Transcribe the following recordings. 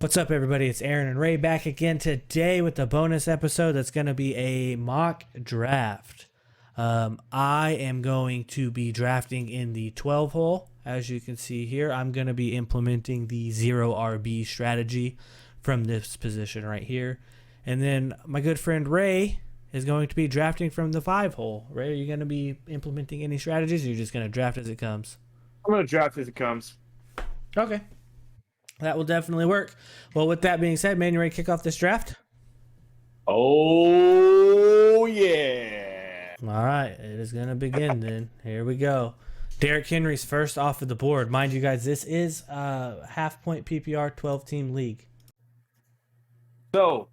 What's up, everybody? It's Aaron and Ray back again today with a bonus episode that's going to be a mock draft. I am going to be drafting in the 12 hole. As you can see here, I'm going to be implementing the 0 RB strategy from this position right here. And then my good friend Ray is going to be drafting from the 5 hole. Ray, are you going to be implementing any strategies, or are you just going to draft as it comes? I'm going to draft as it comes. Okay. That will definitely work. Well, with that being said, man, you ready to kick off this draft? Oh, yeah. All right. It is going to begin then. Here we go. Derrick Henry's first off of the board. Mind you guys, this is a half-point PPR 12-team league. So,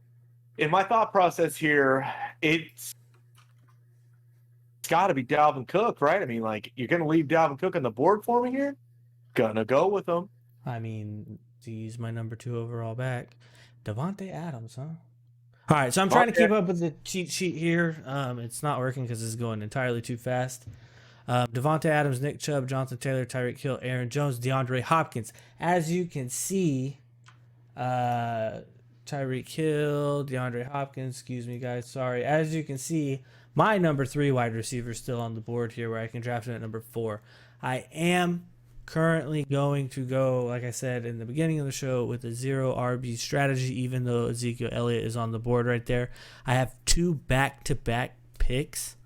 in my thought process here, it's got to be Dalvin Cook, right? I mean, like, you're going to leave Dalvin Cook on the board for me here? Gonna go with him. I mean, he's my number 2 overall back. Davante Adams, huh? All right, so I'm trying to keep up with the cheat sheet here. It's not working because it's going entirely too fast. Davante Adams, Nick Chubb, Jonathan Taylor, Tyreek Hill, Aaron Jones, DeAndre Hopkins. As you can see, Tyreek Hill, DeAndre Hopkins, excuse me, guys, sorry. As you can see, my number 3 wide receiver is still on the board here where I can draft him at number 4. I am currently going to go, like I said in the beginning of the show, with a 0 RB strategy, even though Ezekiel Elliott is on the board right there. I have 2 back-to-back picks.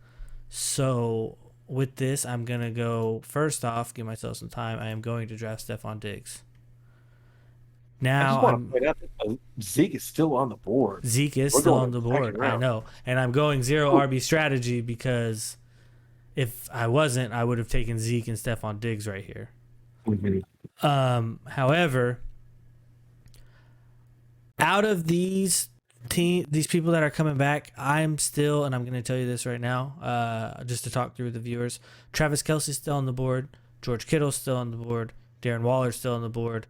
So with this, I'm going to go, first off, give myself some time. I am going to draft Stephon Diggs. Now, Zeke is still on the board. Zeke is still on the board, I know. And I'm going 0 RB strategy because if I wasn't, I would have taken Zeke and Stephon Diggs right here. However, out of these people that are coming back, I'm still, and I'm going to tell you this right now, just to talk through the viewers. Travis Kelce's still on the board. George Kittle's still on the board. Darren Waller's still on the board.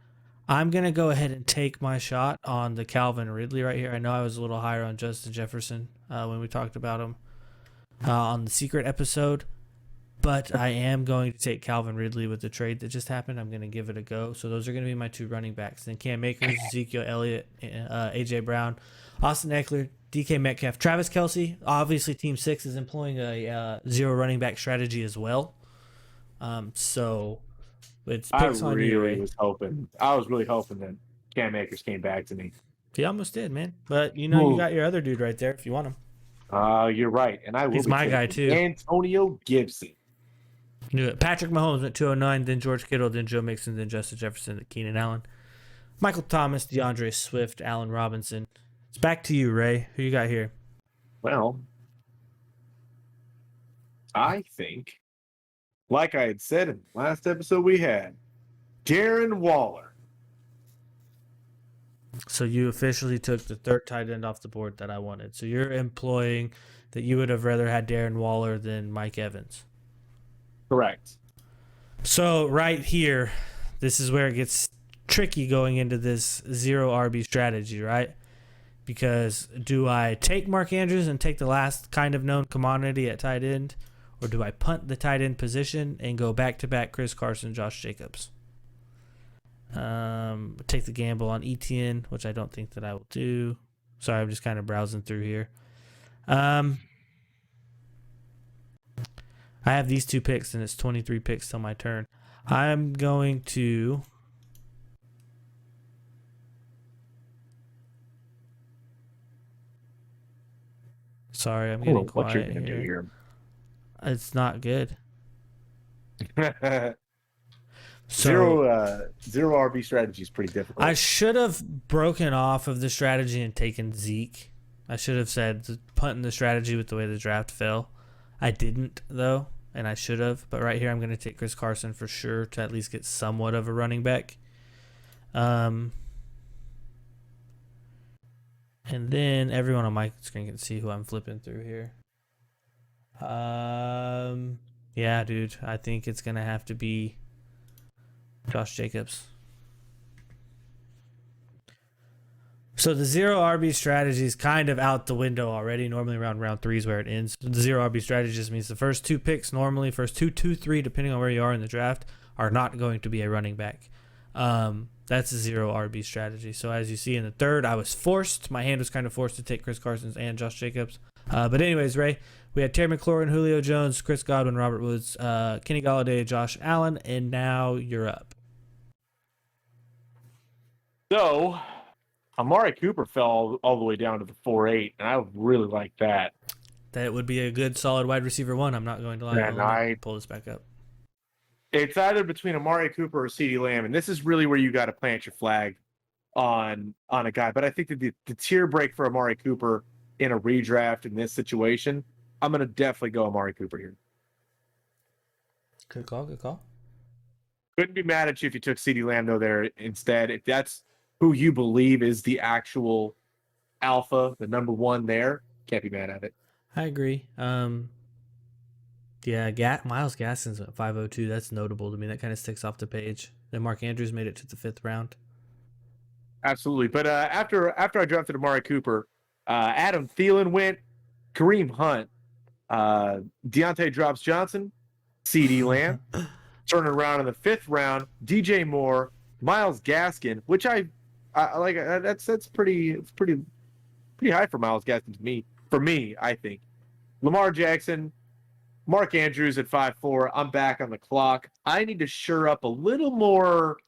I'm going to go ahead and take my shot on the Calvin Ridley right here. I know I was a little higher on Justin Jefferson when we talked about him on the secret episode. But I am going to take Calvin Ridley with the trade that just happened. I'm going to give it a go. So those are going to be my 2 running backs. Then Cam Akers, Ezekiel Elliott, A.J. Brown, Austin Eckler, DK Metcalf, Travis Kelce. Obviously, Team 6 is employing a 0 running back strategy as well. So it's picks on you. I was really hoping that Cam Akers came back to me. He almost did, man. But you know, you got your other dude right there if you want him. You're right. And he's my guy, too. Antonio Gibson. Knew it. Patrick Mahomes went 209, then George Kittle, then Joe Mixon, then Justin Jefferson, then Keenan Allen. Michael Thomas, DeAndre Swift, Allen Robinson. It's back to you, Ray. Who you got here? Well, I think, like I had said in the last episode we had, Darren Waller. So you officially took the 3rd tight end off the board that I wanted. So you're employing that you would have rather had Darren Waller than Mike Evans. Correct. So right here, this is where it gets tricky going into this 0 RB strategy, right? Because do I take Mark Andrews and take the last kind of known commodity at tight end, or do I punt the tight end position and go back-to-back Chris Carson, Josh Jacobs? Take the gamble on ETN, which I don't think that I will do. Sorry, I'm just kind of browsing through here. I have these 2 picks, and it's 23 picks till my turn. I'm going to... Sorry, I'm getting quiet here. It's not good. Zero RB strategy is pretty difficult. I should have broken off of the strategy and taken Zeke. I should have said punting the strategy with the way the draft fell. I didn't, though, and I should have. But right here, I'm going to take Chris Carson for sure to at least get somewhat of a running back. And then everyone on my screen can see who I'm flipping through here. Yeah, dude, I think it's going to have to be Josh Jacobs. So the 0 RB strategy is kind of out the window already. Normally around round 3 is where it ends. The 0 RB strategy just means the first 2 picks, normally first 2, 2, 3, depending on where you are in the draft, are not going to be a running back. That's a 0 RB strategy. So as you see in the third, my hand was kind of forced to take Chris Carson's and Josh Jacobs. But anyways, Ray, we had Terry McLaurin, Julio Jones, Chris Godwin, Robert Woods, Kenny Galladay, Josh Allen, and now you're up. So, Amari Cooper fell all the way down to the 4.8, and I really like that. That would be a good, solid wide receiver one. I'm not going to lie. And Let me pull this back up. It's either between Amari Cooper or CeeDee Lamb, and this is really where you got to plant your flag on a guy. But I think that the tier break for Amari Cooper in a redraft in this situation, I'm going to definitely go Amari Cooper here. Good call. Couldn't be mad at you if you took CeeDee Lamb, though, there instead. If that's who you believe is the actual alpha, the number one there, can't be mad at it. I agree. Yeah, Miles Gaskin's at 502. That's notable to me. That kind of sticks off the page. Then Mark Andrews made it to the 5th round. Absolutely. But after I drafted Amari Cooper, Adam Thielen went, Kareem Hunt, Deontay Drops Johnson, CeeDee Lamb, turning around in the 5th round, DJ Moore, Miles Gaskin, which I like. That's pretty high for Miles Gaskin for me, I think. Lamar Jackson, Mark Andrews at 5'4". I'm back on the clock. I need to shore up a little more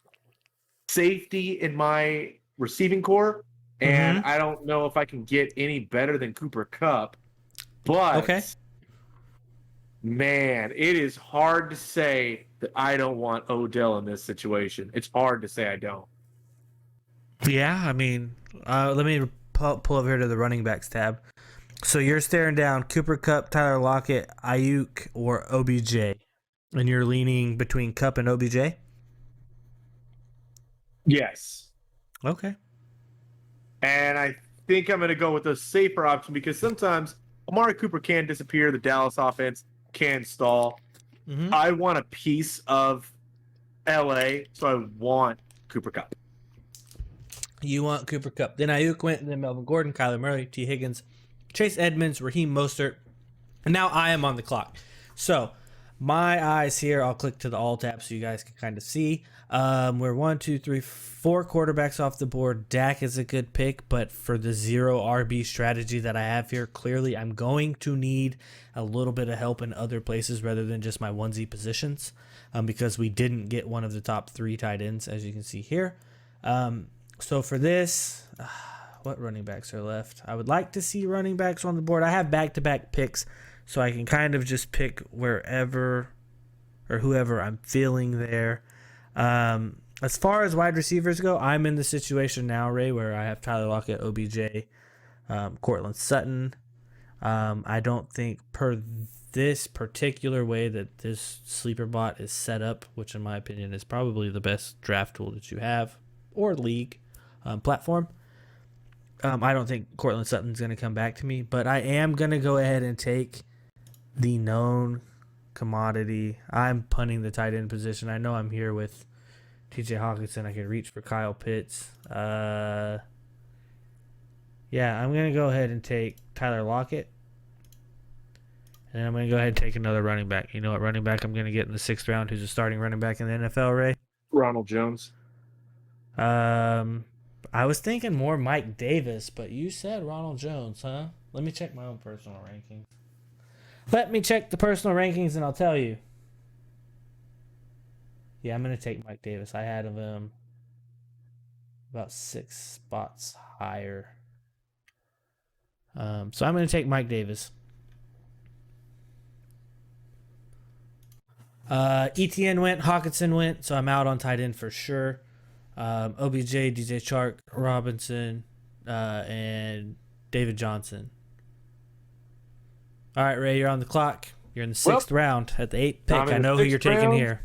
safety in my receiving core, and I don't know if I can get any better than Cooper Kupp. But man, it is hard to say that I don't want Odell in this situation. It's hard to say I don't. Yeah, I mean, let me pull over here to the running backs tab. So you're staring down Cooper Kupp, Tyler Lockett, Ayuk, or OBJ, and you're leaning between Kupp and OBJ? Yes. Okay. And I think I'm going to go with the safer option because sometimes Amari Cooper can disappear. The Dallas offense can stall. I want a piece of LA, so I want Cooper Kupp. You want Cooper Kupp. Then Ayuk went, and then Melvin Gordon, Kyler Murray, T. Higgins, Chase Edmonds, Raheem Mostert. And now I am on the clock. So my eyes here, I'll click to the all tab so you guys can kind of see. We're 1, 2, 3, 4 quarterbacks off the board. Dak is a good pick, but for the 0 RB strategy that I have here, clearly I'm going to need a little bit of help in other places rather than just my onesie positions, because we didn't get one of the top 3 tight ends, as you can see here. So for this, what running backs are left? I would like to see running backs on the board. I have back-to-back picks, so I can kind of just pick wherever or whoever I'm feeling there. As far as wide receivers go, I'm in the situation now, Ray, where I have Tyler Lockett, OBJ, Cortland Sutton. I don't think per this particular way that this sleeper bot is set up, which in my opinion is probably the best draft tool that you have, or league platform. I don't think Cortland Sutton's going to come back to me, but I am going to go ahead and take the known commodity. I'm punting the tight end position. I know I'm here with TJ Hawkinson. I can reach for Kyle Pitts. Yeah, I'm going to go ahead and take Tyler Lockett. And I'm going to go ahead and take another running back. You know what running back I'm going to get in the 6th round who's a starting running back in the NFL, Ray? Ronald Jones. I was thinking more Mike Davis, but you said Ronald Jones, huh? Let me check my own personal rankings. Let me check the personal rankings and I'll tell you. Yeah, I'm going to take Mike Davis. I had him about 6 spots higher. So I'm going to take Mike Davis. ETN went, Hawkinson went, so I'm out on tight end for sure. OBJ, DJ Chark, Robinson, and David Johnson. All right, Ray, you're on the clock. You're in the 6th round at the 8th pick. I know who you're taking here.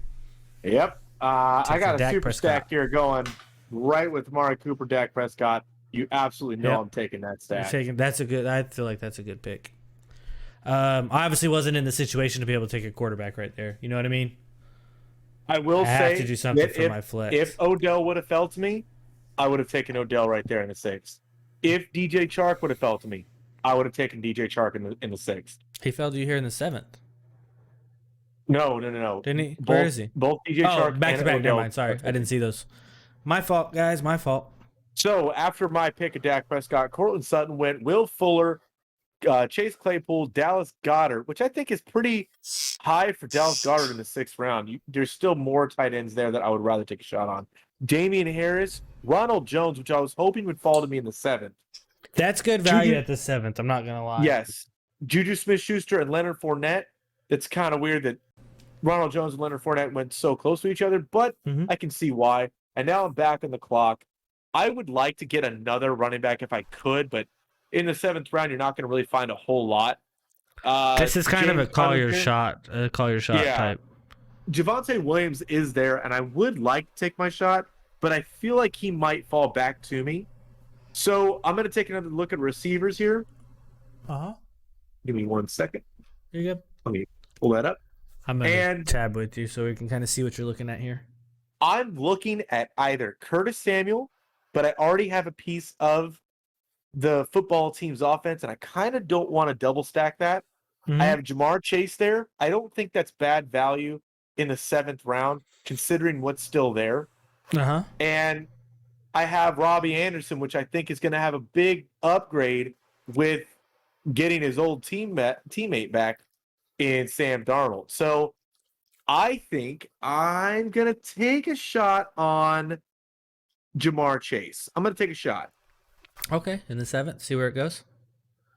Yep. I got a super Prescott stack here going right with Amari Cooper, Dak Prescott. You absolutely know Yep. I'm taking that stack. I feel like that's a good pick. I obviously wasn't in the situation to be able to take a quarterback right there. You know what I mean? I will have say to do something that for my flex. If Odell would have fell to me, I would have taken Odell right there in the 6th. If DJ Chark would have fell to me, I would have taken DJ Chark in the 6th. He fell to you here in the 7th. No. Didn't he? Where is he? Both DJ Chark back to back. and Never Odell. mind. Sorry, I didn't see those. My fault, guys. My fault. So after my pick of Dak Prescott, Cortland Sutton went Will Fuller, Chase Claypool, Dallas Goedert, which I think is pretty high for Dallas Goedert in the 6th round. There's still more tight ends there that I would rather take a shot on. Damian Harris, Ronald Jones, which I was hoping would fall to me in the 7th. That's good value at the 7th. I'm not gonna lie. Yes. Juju Smith-Schuster and Leonard Fournette. It's kind of weird that Ronald Jones and Leonard Fournette went so close to each other, but I can see why. And now I'm back on the clock. I would like to get another running back if I could, but in the 7th round, you're not going to really find a whole lot. This is kind of a call your shot type. Javonte Williams is there, and I would like to take my shot, but I feel like he might fall back to me. So I'm going to take another look at receivers here. Give me 1 second. You're good. Let me pull that up. I'm going to tab with you so we can kind of see what you're looking at here. I'm looking at either Curtis Samuel, but I already have a piece of the football team's offense, and I kind of don't want to double stack that. I have Jamar Chase there. I don't think that's bad value in the 7th round, considering what's still there. And I have Robbie Anderson, which I think is going to have a big upgrade with getting his old teammate back in Sam Darnold. So I think I'm going to take a shot on Jamar Chase. I'm going to take a shot. Okay, in the 7th, see where it goes.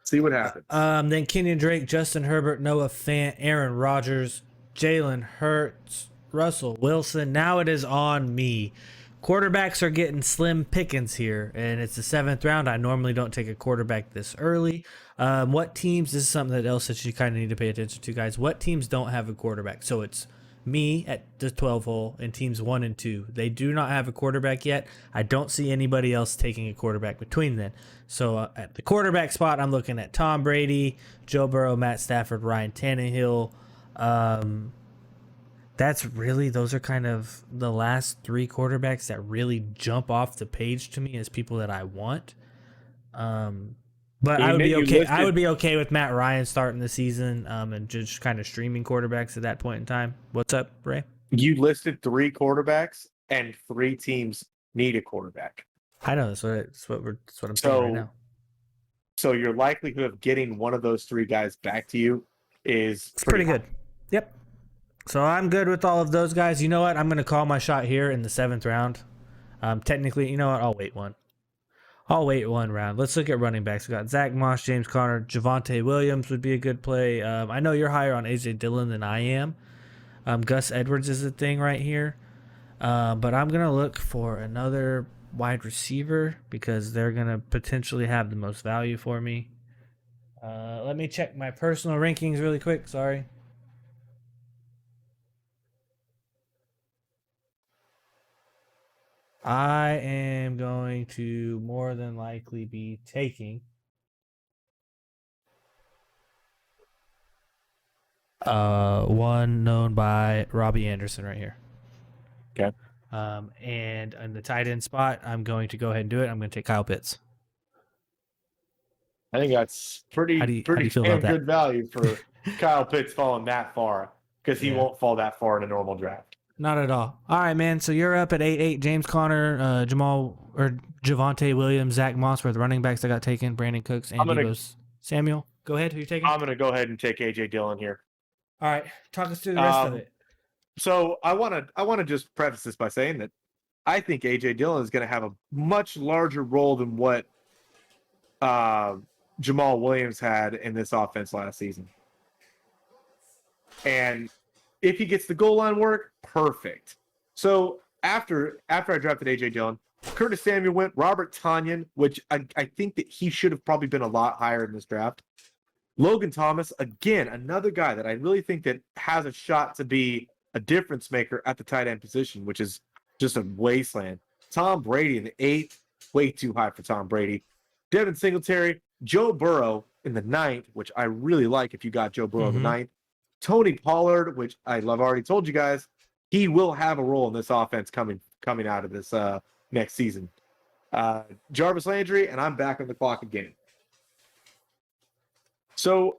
See what happens. Then Kenyon Drake, Justin Herbert, Noah Fant, Aaron Rodgers, Jalen Hurts, Russell Wilson. Now it is on me. Quarterbacks are getting slim pickings here, and it's the 7th round. I normally don't take a quarterback this early. What teams, this is something else that you kind of need to pay attention to, guys. What teams don't have a quarterback? So it's me at the 12 hole and teams 1 and 2. They do not have a quarterback yet. I don't see anybody else taking a quarterback between then. So at the quarterback spot, I'm looking at Tom Brady, Joe Burrow, Matt Stafford, Ryan Tannehill. Those are kind of the last 3 quarterbacks that really jump off the page to me as people that I want. But I would be okay. I would be okay with Matt Ryan starting the season and just kind of streaming quarterbacks at that point in time. What's up, Ray? You listed 3 quarterbacks, and 3 teams need a quarterback. I know that's what I'm saying right now. So your likelihood of getting one of those 3 guys back to you is pretty good. Yep. So I'm good with all of those guys. You know what? I'm going to call my shot here in the 7th round. Technically, you know what? I'll wait one round. Let's look at running backs. We got Zach Moss, James Conner, Javonte Williams would be a good play. I know you're higher on A.J. Dillon than I am. Gus Edwards is the thing right here. But I'm going to look for another wide receiver because they're going to potentially have the most value for me. Let me check my personal rankings really quick. Sorry. I am going to more than likely be taking one known by Robbie Anderson right here. Okay. And in the tight end spot, I'm going to go ahead and do it. I'm going to take Kyle Pitts. I think that's pretty good value for Kyle Pitts falling that far because he won't fall that far in a normal draft. Not at all. All right, man. So you're up at 8-8. James Conner, Javonte Williams, Zach Moss were the running backs that got taken. Brandon Cooks, and Samuel. Go ahead. Who are you taking? I'm going to go ahead and take A.J. Dillon here. All right. Talk us through the rest of it. So I want to just preface this by saying that I think A.J. Dillon is going to have a much larger role than what Jamal Williams had in this offense last season. And if he gets the goal line work, perfect. So after I drafted A.J. Dillon, Curtis Samuel went, Robert Tonyan, which I think that he should have probably been a lot higher in this draft. Logan Thomas, again, another guy that I really think that has a shot to be a difference maker at the tight end position, which is just a wasteland. Tom Brady in the 8th, way too high for Tom Brady. Devin Singletary, Joe Burrow in the 9th, which I really like if you got Joe Burrow in the 9th. Tony Pollard, which I've already told you guys, he will have a role in this offense coming out of this next season. Jarvis Landry, and I'm back on the clock again. So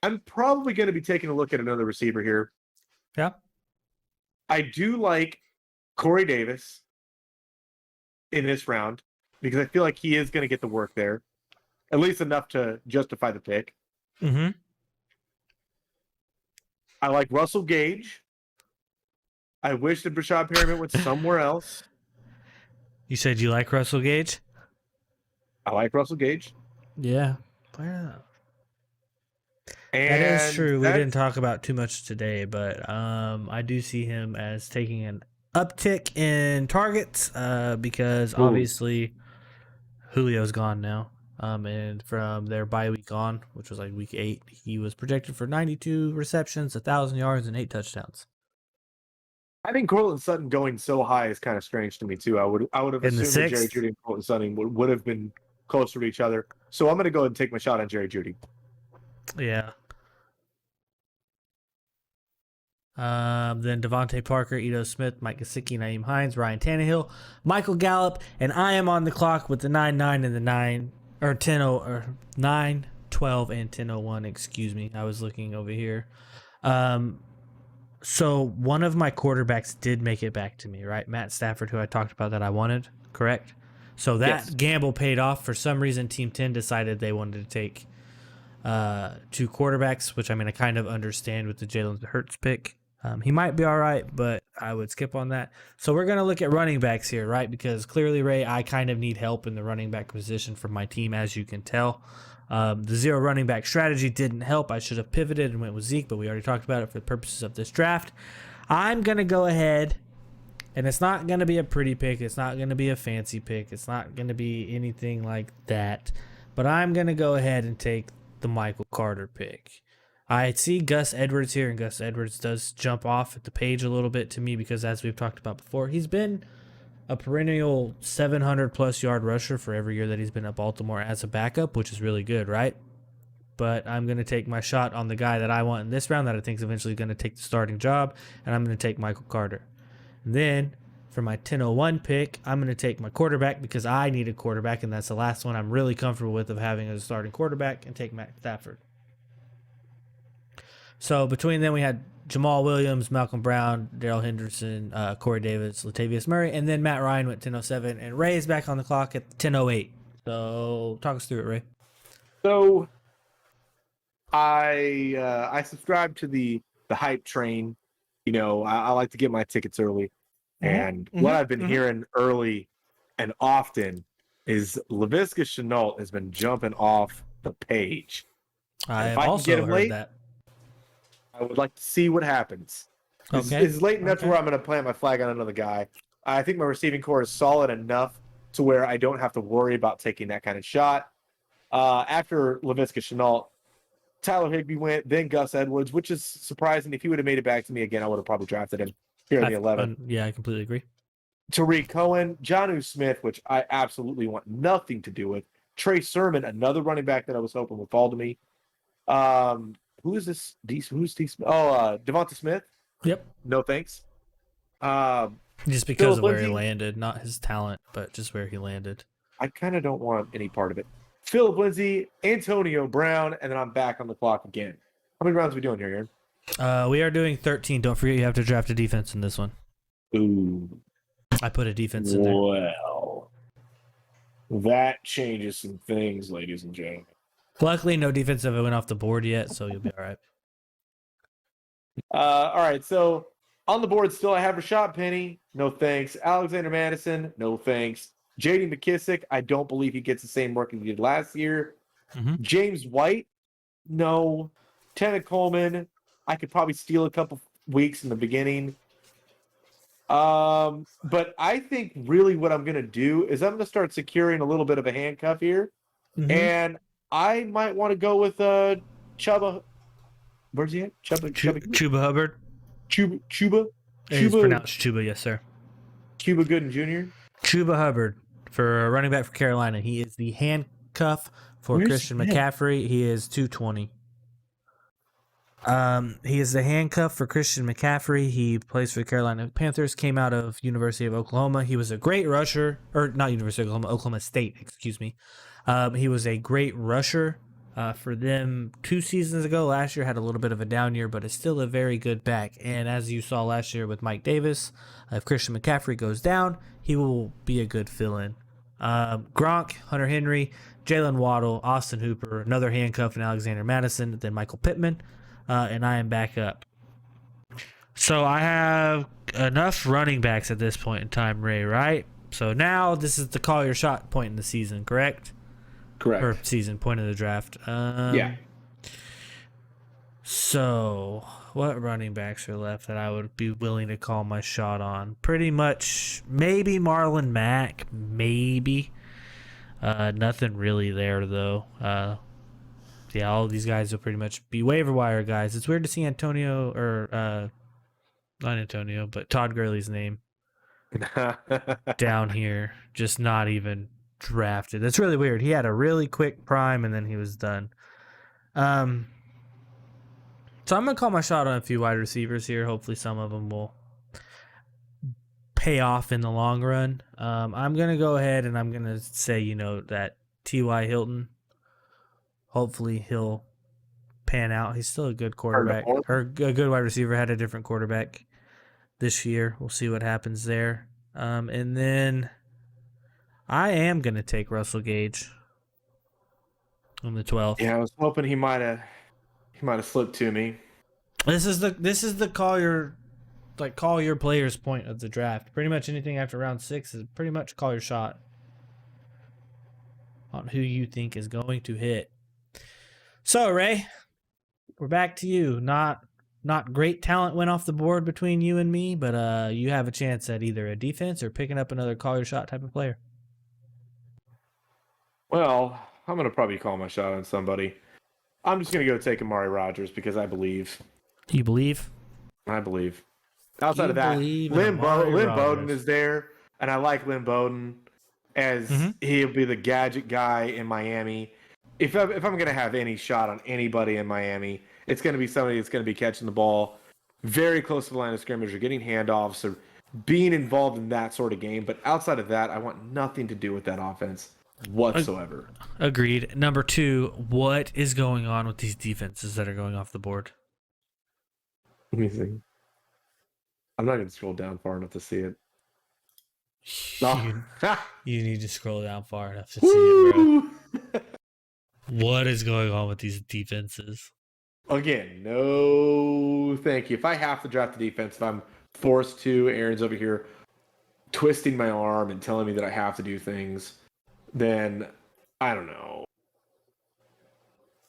I'm probably going to be taking a look at another receiver here. Yeah. I do like Corey Davis. in this round because I feel like he is going to get the work there, at least enough to justify the pick. Mm-hmm. I like Russell Gage. I wish that Brashad Perriman went somewhere else. You said you like Russell Gage? I like Russell Gage. Yeah. Wow. And That is true. We didn't talk about too much today, but I do see him as taking an uptick in targets because obviously Julio's gone now. And from their bye week on, which was like week 8, he was projected for 92 receptions, 1,000 yards, and 8 touchdowns. I think Cortland Sutton going so high is kind of strange to me too. I would have In the assumed that Jerry 6th? Jeudy and Cortland Sutton would have been closer to each other. So I'm going to go ahead and take my shot on Jerry Jeudy. Yeah. Then Devontae Parker, Ito Smith, Mike Gesicki, Naeem Hines, Ryan Tannehill, Michael Gallup, and I am on the clock with the 9-9 and the 9 or 10 or 9, 12 and 10:01. Excuse me, I was looking over here. So one of my quarterbacks did make it back to me, right? Matt Stafford, who I talked about that I wanted, correct? So that gamble paid off. For some reason, Team 10 decided they wanted to take 2 quarterbacks, which I mean I kind of understand with the Jalen Hurts pick. He might be all right, but I would skip on that. So we're going to look at running backs here, right? Because clearly, Ray, I kind of need help in the running back position for my team, as you can tell. The 0 running back strategy didn't help. I should have pivoted and went with Zeke, but we already talked about it for the purposes of this draft. I'm going to go ahead, and it's not going to be a pretty pick. It's not going to be a fancy pick. It's not going to be anything like that. But I'm going to go ahead and take the Michael Carter pick. I see Gus Edwards here, and Gus Edwards does jump off at the page a little bit to me because, as we've talked about before, he's been a perennial 700-plus yard rusher for every year that he's been at Baltimore as a backup, which is really good, right? But I'm going to take my shot on the guy that I want in this round that I think is eventually going to take the starting job, and I'm going to take Michael Carter. And then for my 10:01 pick, I'm going to take my quarterback because I need a quarterback, and that's the last one I'm really comfortable with of having as a starting quarterback, and take Matt Stafford. So between them, we had Jamal Williams, Malcolm Brown, Darrell Henderson, Corey Davis, Latavius Murray, and then Matt Ryan went 10:07, and Ray is back on the clock at 10:08. So talk us through it, Ray. So I subscribe to the hype train. You know, I like to get my tickets early. And what I've been hearing early and often is Laviska Shenault has been jumping off the page. I have also heard that. I would like to see what happens. Okay. It's late enough to where I'm going to plant my flag on another guy. I think my receiving core is solid enough to where I don't have to worry about taking that kind of shot. After Laviska Shenault, Tyler Higbee went, then Gus Edwards, which is surprising. If he would have made it back to me again, I would have probably drafted him here in the 11th. Yeah, I completely agree. Tariq Cohen, Jonnu Smith, which I absolutely want nothing to do with. Trey Sermon, another running back that I was hoping would fall to me. Who is this? Who's D. Smith? Oh, Devonta Smith. Yep. No thanks. Just because of where he landed, not his talent, but just where he landed. I kind of don't want any part of it. Philip Lindsay, Antonio Brown, and then I'm back on the clock again. How many rounds are we doing here, Aaron? We are doing 13. Don't forget you have to draft a defense in this one. Ooh. I put a defense in there. Well, that changes some things, ladies and gentlemen. Luckily, no defensive went off the board yet, so you'll be all right. All right, so on the board still I have Rashad Penny. No thanks. Alexander Madison. No thanks. J.D. McKissick. I don't believe he gets the same work he did last year. James White. No. Tevin Coleman. I could probably steal a couple weeks in the beginning. But I think really what I'm going to do is I'm going to start securing a little bit of a handcuff here. And I might want to go with Chuba. Where's he at? Chuba Hubbard. Chuba. It's pronounced Chuba, yes, sir. Cuba Gooden Jr. Chuba Hubbard for running back for Carolina. He is the handcuff for Christian McCaffrey. He is 220. He is the handcuff for Christian McCaffrey. He plays for the Carolina Panthers, came out of University of Oklahoma. He was a great rusher, or not University of Oklahoma, Oklahoma State, excuse me. He was a great rusher for them 2 seasons ago. Last year had a little bit of a down year, but it's still a very good back. And as you saw last year with Mike Davis, if Christian McCaffrey goes down, he will be a good fill-in. Gronk, Hunter Henry, Jalen Waddle, Austin Hooper, another handcuff, and Alexander Madison, then Michael Pittman, and I am back up. So I have enough running backs at this point in time, Ray, right? So now this is the call your shot point in the season, correct? Correct. Or season point of the draft. Yeah. So what running backs are left that I would be willing to call my shot on? Pretty much maybe Marlon Mack, maybe. Nothing really there though. Yeah, all of these guys will pretty much be waiver wire guys. It's weird to see Antonio or not Antonio, but Todd Gurley's name down here, just not even drafted. That's really weird. He had a really quick prime and then he was done. So I'm gonna call my shot on a few wide receivers here. Hopefully some of them will pay off in the long run. I'm gonna go ahead and I'm gonna say, that T.Y. Hilton. Hopefully he'll pan out. He's still a good quarterback, or a good wide receiver. Had a different quarterback this year. We'll see what happens there. And then I am gonna take Russell Gage on the 12th. Yeah, I was hoping he might have slipped to me. This is the call your players point of the draft. Pretty much anything after round 6 is pretty much call your shot on who you think is going to hit. So Ray, we're back to you. Not great talent went off the board between you and me, but you have a chance at either a defense or picking up another call your shot type of player. Well, I'm going to probably call my shot on somebody. I'm just going to go take Amari Rodgers because I believe. You believe? I believe. Outside of that, Lynn Bowden is there, and I like Lynn Bowden as he'll be the gadget guy in Miami. If I'm going to have any shot on anybody in Miami, it's going to be somebody that's going to be catching the ball very close to the line of scrimmage or getting handoffs or being involved in that sort of game. But outside of that, I want nothing to do with that offense whatsoever. Agreed. Number 2, what is going on with these defenses that are going off the board? Let me see. I'm not going to scroll down far enough to see it. You need to scroll down far enough to see it, bro. What is going on with these defenses? Again, no thank you. If I have to draft the defense, if I'm forced to, Aaron's over here twisting my arm and telling me that I have to do things, then I don't know.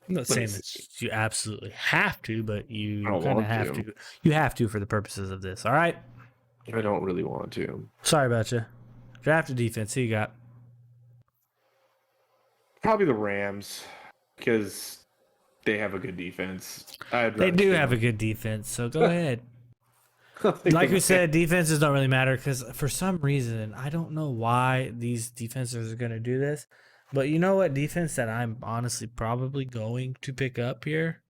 I'm not saying that you absolutely have to, but you kind of have to. You have to for the purposes of this, all right? I don't really want to. Sorry about you. Draft a defense. Who you got? Probably the Rams, because they have a good defense. They do have a good defense, so go ahead. Like we said, defenses don't really matter because for some reason, I don't know why these defenses are going to do this, but you know what defense that I'm honestly probably going to pick up here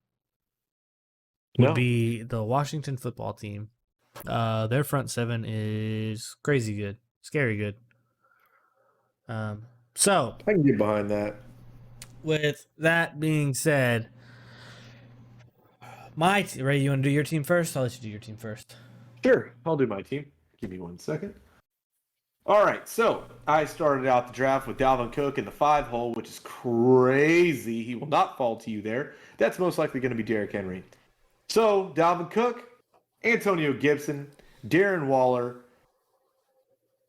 would be the Washington football team. Their front 7 is crazy good, scary good. So I can get behind that. With that being said, Ray, you want to do your team first? I'll let you do your team first. Sure, I'll do my team. Give me 1 second. All right, so I started out the draft with Dalvin Cook in the 5 hole, which is crazy. He will not fall to you there. That's most likely going to be Derrick Henry. So Dalvin Cook, Antonio Gibson, Darren Waller,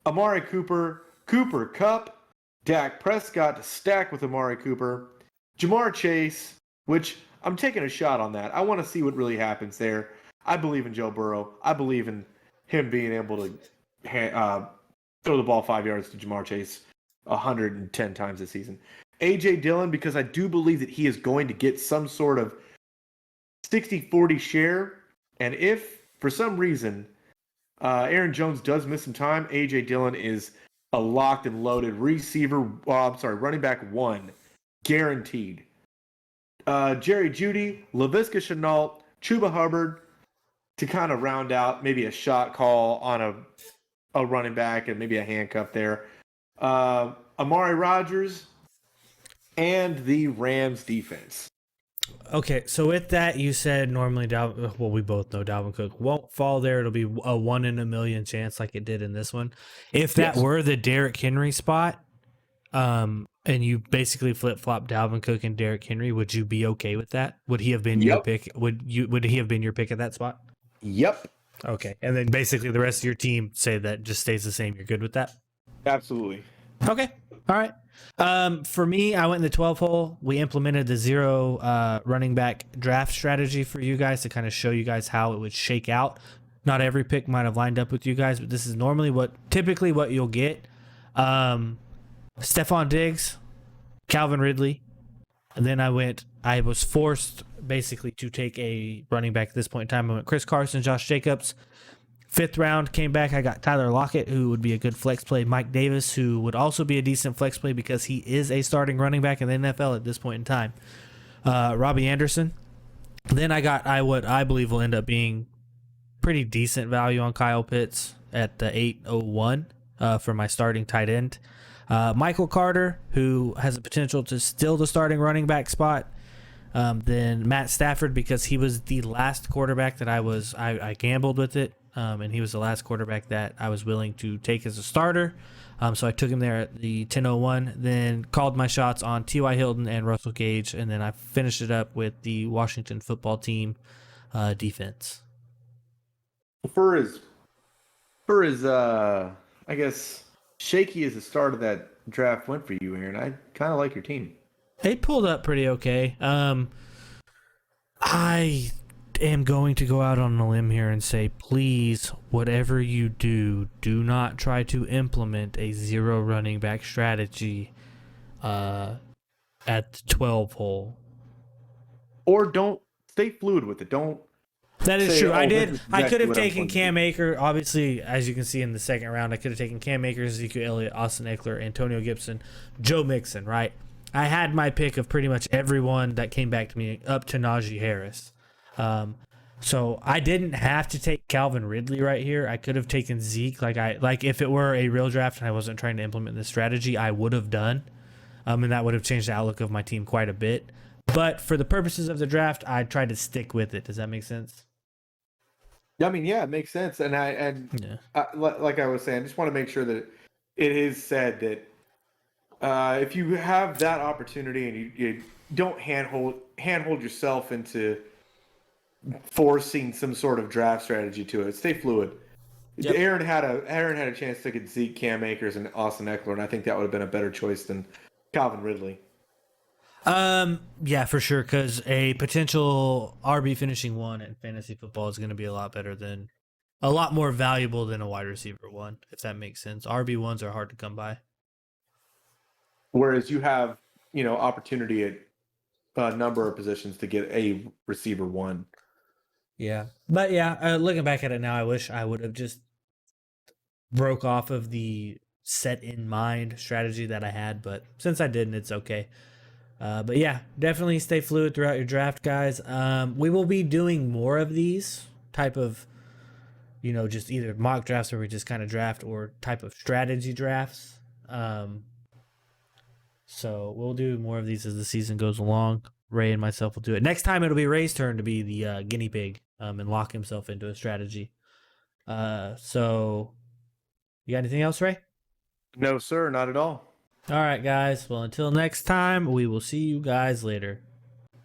Amari Cooper, Cooper Kupp, Dak Prescott to stack with Amari Cooper, Jamar Chase, which I'm taking a shot on that. I want to see what really happens there. I believe in Joe Burrow. I believe in him being able to throw the ball 5 yards to Jamar Chase 110 times this season. A.J. Dillon, because I do believe that he is going to get some sort of 60-40 share. And if, for some reason, Aaron Jones does miss some time, A.J. Dillon is a locked and loaded running back 1, guaranteed. Jerry Jeudy, Laviska Shenault, Chuba Hubbard to kind of round out maybe a shot call on a running back and maybe a handcuff there. Amari Rodgers, and the Rams defense. Okay, so with that, you said normally well, we both know Dalvin Cook won't fall there. It'll be a 1 in a million chance like it did in this one. If that were the Derrick Henry spot, and you basically flip-flop Dalvin Cook and Derrick Henry, would you be okay with that? Would he have been your pick? Would he have been your pick at that spot? Yep. Okay, and then basically the rest of your team say that just stays the same. You're good with that? Absolutely. Okay. All right. For me, I went in the 12 hole. We implemented the 0 running back draft strategy for you guys to kind of show you guys how it would shake out. Not every pick might have lined up with you guys, but this is normally typically what you'll get. Stephon Diggs, Calvin Ridley, and then I was forced basically to take a running back at this point in time. I went Chris Carson, Josh Jacobs. 5th round came back. I got Tyler Lockett, who would be a good flex play. Mike Davis, who would also be a decent flex play because he is a starting running back in the NFL at this point in time. Robbie Anderson. Then I got what I believe will end up being pretty decent value on Kyle Pitts at the 801 for my starting tight end. Michael Carter, who has the potential to steal the starting running back spot. Then Matt Stafford, because he was the last quarterback that I gambled with it. And he was the last quarterback that I was willing to take as a starter. So I took him there at the 10:01, then called my shots on T.Y. Hilton and Russell Gage, and then I finished it up with the Washington football team defense. For his I guess, shaky as the start of that draft went for you, Aaron, I kind of like your team. They pulled up pretty okay. I am going to go out on a limb here and say, please, whatever you do, do not try to implement a 0 running back strategy at the 12 hole. Or don't stay fluid with it. Don't. That is true. I could have exactly taken Cam Akers. Obviously, as you can see in the second round, I could have taken Cam Akers, Ezekiel Elliott, Austin Eckler, Antonio Gibson, Joe Mixon, right? I had my pick of pretty much everyone that came back to me up to Najee Harris. So I didn't have to take Calvin Ridley right here. I could have taken Zeke. Like if it were a real draft and I wasn't trying to implement this strategy, I would have done. And that would have changed the outlook of my team quite a bit. But for the purposes of the draft, I tried to stick with it. Does that make sense? I mean, yeah, it makes sense. And like I was saying, I just want to make sure that it is said that if you have that opportunity and you don't handhold yourself into forcing some sort of draft strategy to it, stay fluid. Yep. Aaron had a chance to get Zeke, Cam Akers, and Austin Eckler, and I think that would have been a better choice than Calvin Ridley. Yeah, for sure, because a potential RB finishing 1 in fantasy football is going to be a lot more valuable than a wide receiver 1, if that makes sense. RB1s are hard to come by. Whereas you have, opportunity at a number of positions to get a receiver 1. Yeah. But yeah, looking back at it now, I wish I would have just broke off of the set in mind strategy that I had, but since I didn't, it's okay. But yeah, definitely stay fluid throughout your draft, guys. We will be doing more of these type of, just either mock drafts where we just kind of draft or type of strategy drafts. So we'll do more of these as the season goes along. Ray and myself will do it. Next time it'll be Ray's turn to be the guinea pig and lock himself into a strategy. So you got anything else, Ray? No, sir, not at all. All right, guys. Well, until next time, we will see you guys later.